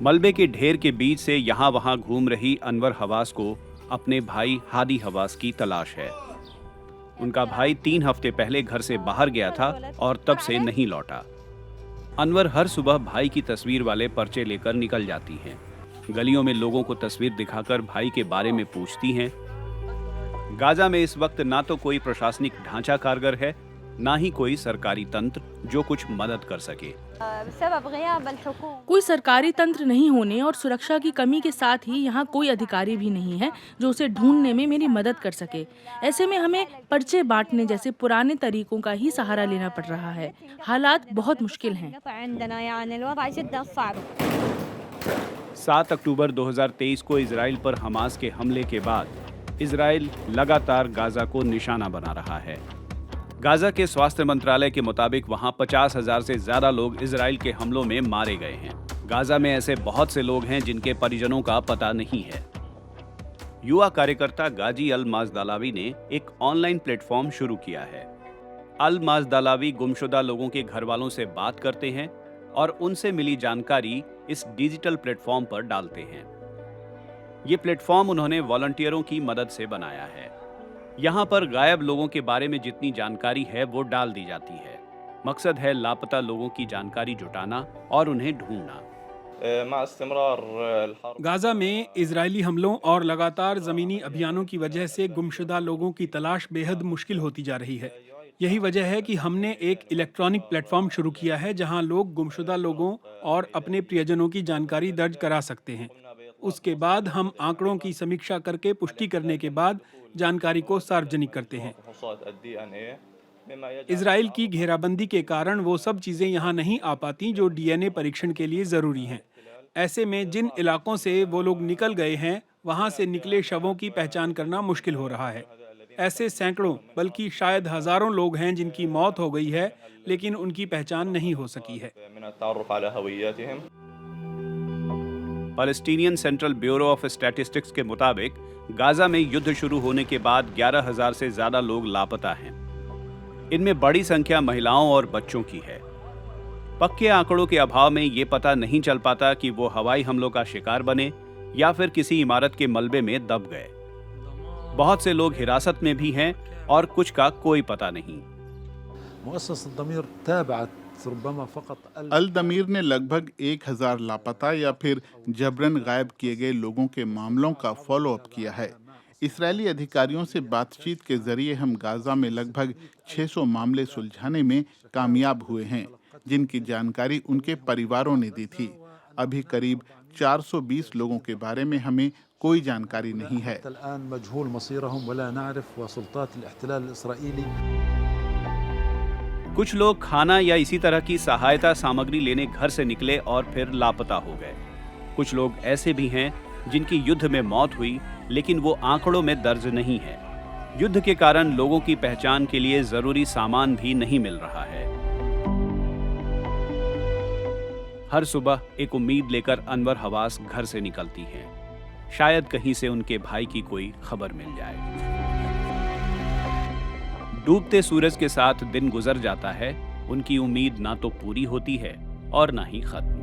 मलबे के ढेर के बीच से यहाँ वहाँ घूम रही अनवर हवास को अपने भाई हादी हवास की तलाश है। उनका भाई 3 हफ्ते पहले घर से बाहर गया था और तब से नहीं लौटा। अनवर हर सुबह भाई की तस्वीर वाले पर्चे लेकर निकल जाती हैं। गलियों में लोगों को तस्वीर दिखाकर भाई के बारे में पूछती हैं। गाजा में इस वक्त ना तो कोई प्रशासनिक ढांचा कारगर है, ना ही कोई सरकारी तंत्र जो कुछ मदद कर सके। कोई सरकारी तंत्र नहीं होने और सुरक्षा की कमी के साथ ही यहाँ कोई अधिकारी भी नहीं है जो उसे ढूंढने में मेरी मदद कर सके। ऐसे में हमें पर्चे बांटने जैसे पुराने तरीकों का ही सहारा लेना पड़ रहा है। हालात बहुत मुश्किल हैं। 7 अक्टूबर 2023 को इजराइल पर हमास के हमले के बाद इजराइल लगातार गाजा को निशाना बना रहा है। गाजा के स्वास्थ्य मंत्रालय के मुताबिक वहां 50,000 से ज्यादा लोग इजराइल के हमलों में मारे गए हैं। गाजा में ऐसे बहुत से लोग हैं जिनके परिजनों का पता नहीं है। युवा कार्यकर्ता गाजी अल माजदालावी ने एक ऑनलाइन प्लेटफॉर्म शुरू किया है। अल माजदालावी गुमशुदा लोगों के घर वालों से बात करते हैं और उनसे मिली जानकारी इस डिजिटल प्लेटफॉर्म पर डालते हैं। ये प्लेटफॉर्म उन्होंने वॉलंटियरों की मदद से बनाया है। यहाँ पर गायब लोगों के बारे में जितनी जानकारी है वो डाल दी जाती है। मकसद है लापता लोगों की जानकारी जुटाना और उन्हें ढूंढना। गाजा में इजरायली हमलों और लगातार जमीनी अभियानों की वजह से गुमशुदा लोगों की तलाश बेहद मुश्किल होती जा रही है। यही वजह है कि हमने एक इलेक्ट्रॉनिक प्लेटफॉर्म शुरू किया है जहां लोग गुमशुदा लोगों और अपने प्रियजनों की जानकारी दर्ज करा सकते हैं। उसके बाद हम आंकड़ों की समीक्षा करके पुष्टि करने के बाद जानकारी को सार्वजनिक करते हैं। इजराइल की घेराबंदी के कारण वो सब चीज़ें यहाँ नहीं आ पाती जो डीएनए परीक्षण के लिए ज़रूरी हैं। ऐसे में जिन इलाकों से वो लोग निकल गए हैं वहाँ से निकले शवों की पहचान करना मुश्किल हो रहा है। ऐसे सैकड़ों बल्कि शायद हज़ारों लोग हैं जिनकी मौत हो गई है लेकिन उनकी पहचान नहीं हो सकी है। Palestinian central bureau of statistics के मुताबिक गाजा में युद्ध शुरू होने के बाद 11,000 से ज्यादा लोग लापता हैं। इनमें बड़ी संख्या महिलाओं और बच्चों की है। पक्के आंकड़ों के अभाव में ये पता नहीं चल पाता कि वो हवाई हमलों का शिकार बने या फिर किसी इमारत के मलबे में दब गए। बहुत से लोग हिरासत में भी हैं और कुछ का कोई पता नहीं। अल दमीर ने लगभग 1,000 लापता या फिर जबरन गायब किए गए लोगों के मामलों का फॉलो अप किया है। इस्राएली अधिकारियों से बातचीत के जरिए हम गाजा में लगभग 600 मामले सुलझाने में कामयाब हुए हैं, जिनकी जानकारी उनके परिवारों ने दी थी। अभी करीब 420 लोगों के बारे में हमें कोई जानकारी नहीं है। कुछ लोग खाना या इसी तरह की सहायता सामग्री लेने घर से निकले और फिर लापता हो गए। कुछ लोग ऐसे भी हैं जिनकी युद्ध में मौत हुई लेकिन वो आंकड़ों में दर्ज नहीं है। युद्ध के कारण लोगों की पहचान के लिए जरूरी सामान भी नहीं मिल रहा है। हर सुबह एक उम्मीद लेकर अनवर हवास घर से निकलती हैं। शायद कहीं से उनके भाई की कोई खबर मिल जाए। डूबते सूरज के साथ दिन गुजर जाता है। उनकी उम्मीद ना तो पूरी होती है और ना ही खत्म।